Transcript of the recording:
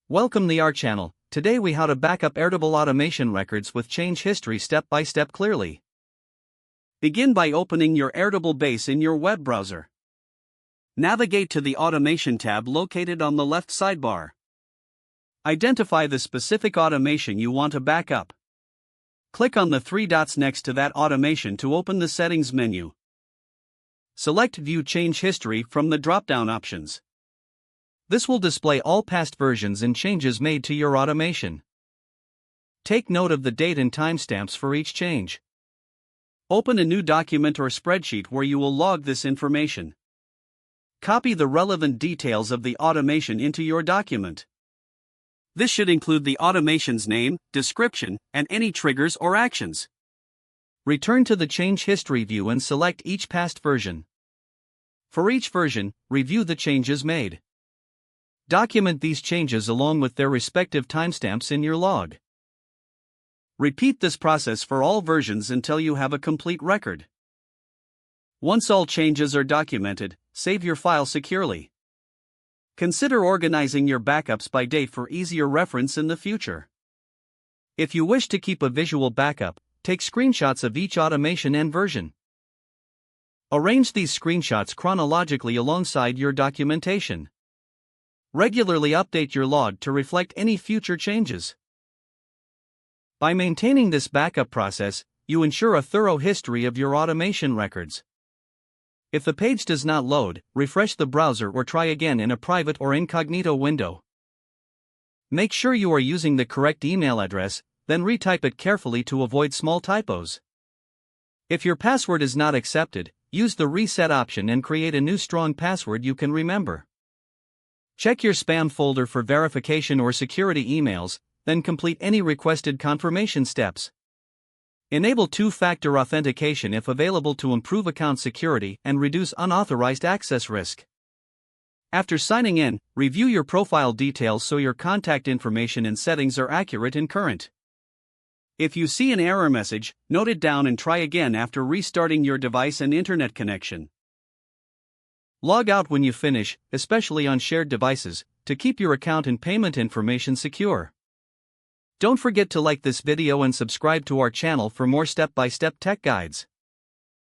Welcome to our channel. Today we how to backup Airtable automation records with change history step by step clearly. Begin by opening your Airtable base in your web browser. Navigate to the Automation tab located on the left sidebar. Identify the specific automation you want to backup. Click on the three dots next to that automation to open the Settings menu. Select View Change History from the drop-down options. This will display all past versions and changes made to your automation. Take note of the date and timestamps for each change. Open a new document or spreadsheet where you will log this information. Copy the relevant details of the automation into your document. This should include the automation's name, description, and any triggers or actions. Return to the Change History view and select each past version. For each version, review the changes made. Document these changes along with their respective timestamps in your log. Repeat this process for all versions until you have a complete record. Once all changes are documented, save your file securely. Consider organizing your backups by date for easier reference in the future. If you wish to keep a visual backup, take screenshots of each automation and version. Arrange these screenshots chronologically alongside your documentation. Regularly update your log to reflect any future changes. By maintaining this backup process, you ensure a thorough history of your automation records. If the page does not load, refresh the browser or try again in a private or incognito window. Make sure you are using the correct email address, then retype it carefully to avoid small typos. If your password is not accepted, use the reset option and create a new strong password you can remember. Check your spam folder for verification or security emails, then complete any requested confirmation steps. Enable two-factor authentication if available to improve account security and reduce unauthorized access risk. After signing in, review your profile details so your contact information and settings are accurate and current. If you see an error message, note it down and try again after restarting your device and internet connection. Log out when you finish, especially on shared devices, to keep your account and payment information secure. Don't forget to like this video and subscribe to our channel for more step-by-step tech guides.